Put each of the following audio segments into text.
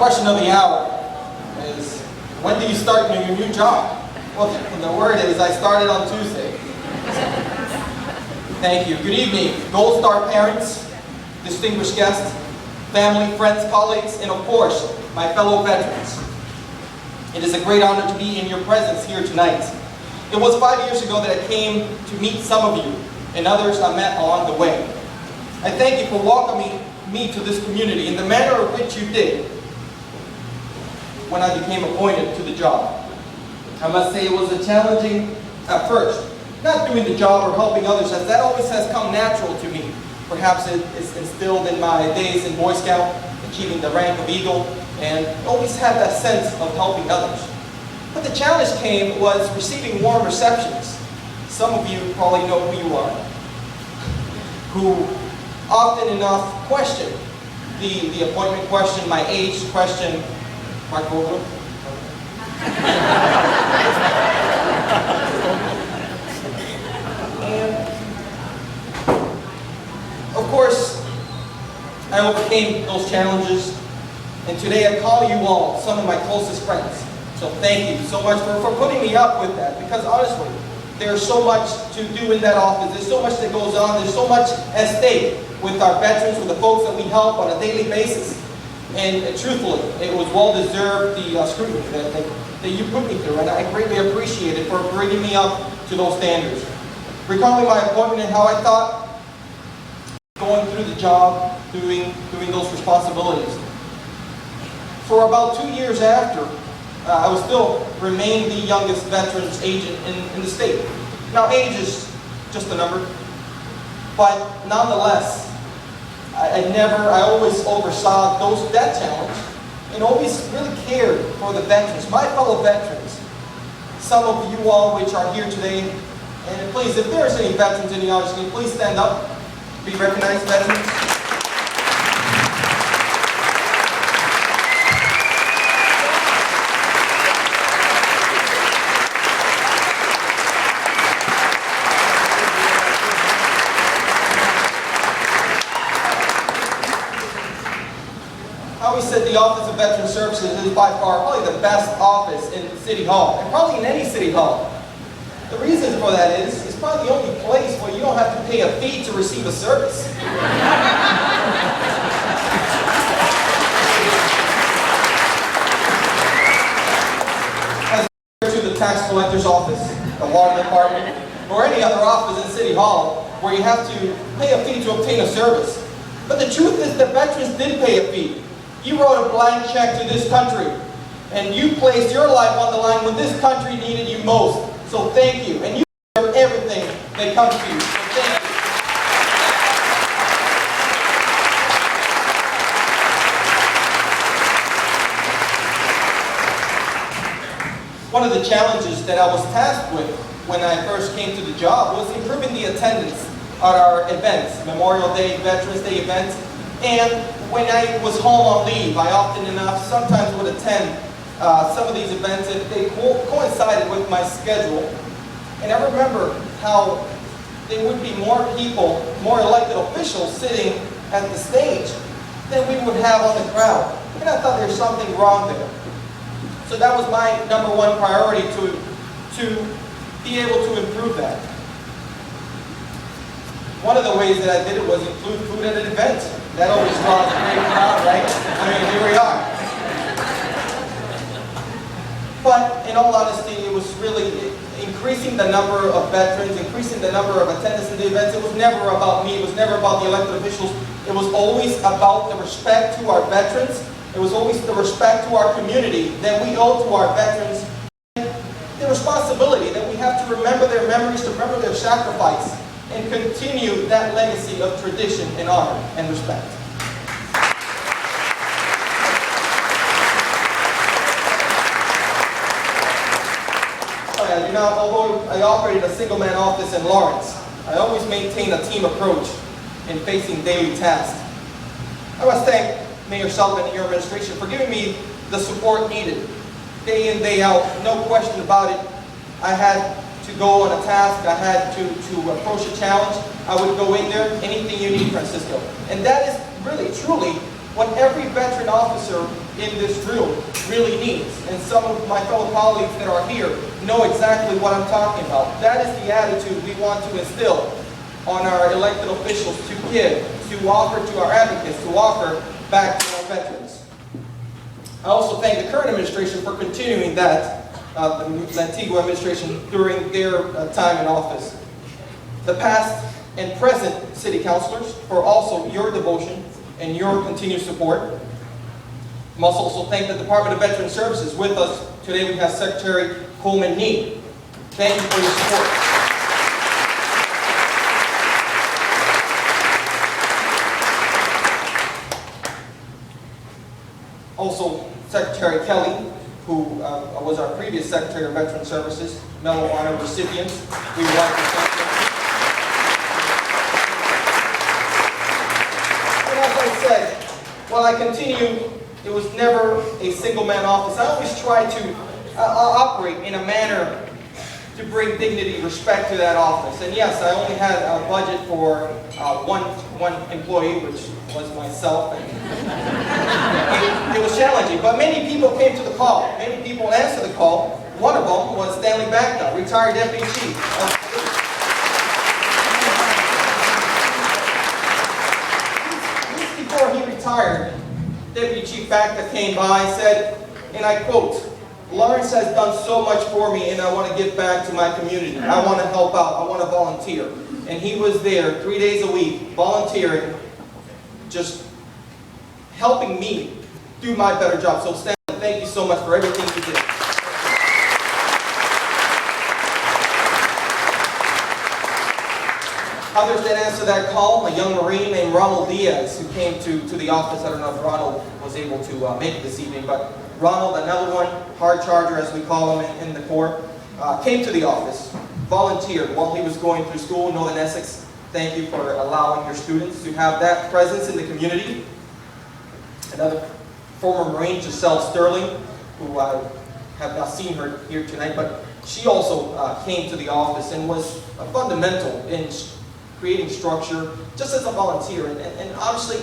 question of the hour is, when do you start your new job? Well, the word is, I started on Tuesday. Thank you. Good evening, Gold Star parents, distinguished guests, family, friends, colleagues, and of course, my fellow veterans. It is a great honor to be in your presence here tonight. It was 5 years ago that I came to meet some of you and others I met along the way. I thank you for welcoming me to this community in the manner in which you did when I became appointed to the job. I must say it was a challenging at first, not doing the job or helping others, as that always has come natural to me. Perhaps it is instilled in my days in Boy Scout, achieving the rank of Eagle, and always had that sense of helping others. But the challenge came was receiving warm receptions. Some of you probably know who you are, who often enough question the appointment question, my age question, Mark Vogel. And of course, I overcame those challenges, and today I call you all some of my closest friends. So thank you so much for putting me up with that, because honestly, there's so much to do in that office. There's so much that goes on. There's so much at stake with our veterans, with the folks that we help on a daily basis. And truthfully, it was well-deserved, the scrutiny that you put me through, and I greatly appreciate it for bringing me up to those standards. Recalling my appointment and how I thought going through the job, doing those responsibilities. For about 2 years after, I would still remain the youngest veterans agent in the state. Now, age is just a number, but nonetheless, I always oversaw that challenge and always really cared for the veterans, my fellow veterans. Some of you all which are here today, and please, if there's any veterans in the audience, can you please stand up, be recognized, veterans. I always said the Office of Veteran Services is by far probably the best office in City Hall, and probably in any City Hall. The reason for that is, it's probably the only place where you don't have to pay a fee to receive a service. As compared to the tax collector's office, the water department, or any other office in City Hall, where you have to pay a fee to obtain a service. But the truth is that veterans did pay a fee. You wrote a blank check to this country, and you placed your life on the line when this country needed you most. So thank you. And you deserve everything that comes to you. So thank you. One of the challenges that I was tasked with when I first came to the job was improving the attendance at our events, Memorial Day, Veterans Day events. And when I was home on leave, I often enough sometimes would attend some of these events if they coincided with my schedule. And I remember how there would be more people, more elected officials sitting at the stage than we would have on the crowd. And I thought there's something wrong there. So that was my #1 priority to be able to improve that. One of the ways that I did it was include food at an event. That always draws a great crowd, right? I mean, here we are. But in all honesty, it was really increasing the number of veterans, increasing the number of attendance in the events. It was never about me. It was never about the elected officials. It was always about the respect to our veterans. It was always the respect to our community that we owe to our veterans. The responsibility that we have to remember their memories, to remember their sacrifice, and continue that legacy of tradition and honor and respect. Although I operated a single-man office in Lawrence, I always maintained a team approach in facing daily tasks. I must thank Mayor Sullivan and your administration for giving me the support needed. Day in, day out, no question about it. I had to go on a task, I had to approach a challenge. I would go in there, anything you need, Francisco. And that is really, truly, what every veteran officer in this room really needs. And some of my fellow colleagues that are here know exactly what I'm talking about. That is the attitude we want to instill on our elected officials to give, to offer to our advocates, to offer back to our veterans. I also thank the current administration for continuing that, the Antigua administration during their time in office. The past and present city councilors for also your devotion and your continued support. I must also thank the Department of Veteran Services. With us today we have Secretary Coleman Nee. Thank you for your support. Also, Secretary Kelly, who was our previous Secretary of Veteran Services, Medal of Honor recipient. We would like to thank him. And as I said, while I continue, it was never a single-man office. I always try to operate in a manner to bring dignity, respect to that office. And yes, I only had a budget for one employee, which was myself. And it was challenging, but many people came to the call. Many people answered the call. One of them was Stanley Bagda, retired Deputy Chief. Weeks before he retired, Deputy Chief Bagda came by and said, and I quote, "Lawrence has done so much for me and I want to give back to my community. I want to help out. I want to volunteer." And he was there 3 days a week, volunteering, just helping me do my better job. So Stanley, thank you so much for everything you did. Others that answered that call, a young Marine named Ronald Diaz, who came to the office. I don't know if Ronald was able to make it this evening, but Ronald, another one, hard charger as we call him in the Corps, came to the office, volunteered while he was going through school in Northern Essex. Thank you for allowing your students to have that presence in the community. Another former Marine, Giselle Sterling, who I have not seen her here tonight, but she also came to the office and was fundamental in creating structure, just as a volunteer. And obviously,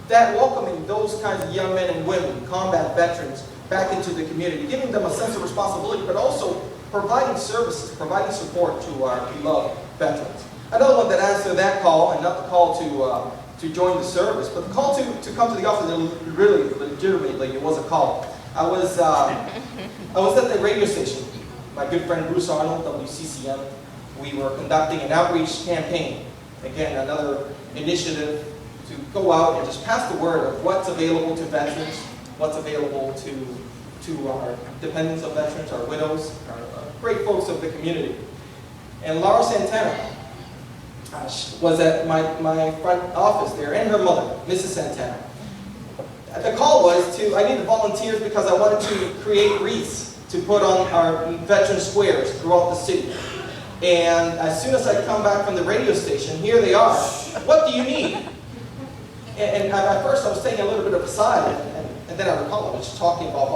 that welcoming those kinds of young men and women, combat veterans, back into the community, giving them a sense of responsibility, but also providing services, providing support to our beloved veterans. Another one that answered that call, and not the call to join the service, but the call to come to the office, really, legitimately, it was a call. I was at the radio station. My good friend Bruce Arnold, WCCM, we were conducting an outreach campaign. Again, another initiative to go out and just pass the word of what's available to veterans, what's available to our dependents of veterans, our widows, our great folks of the community. And Laura Santana was at my front office there, and her mother, Mrs. Santana. The call was I needed volunteers because I wanted to create wreaths to put on our veteran squares throughout the city. And as soon as I come back from the radio station, here they are. What do you need? And at first I was taking a little bit of aside, and then I recall I was talking about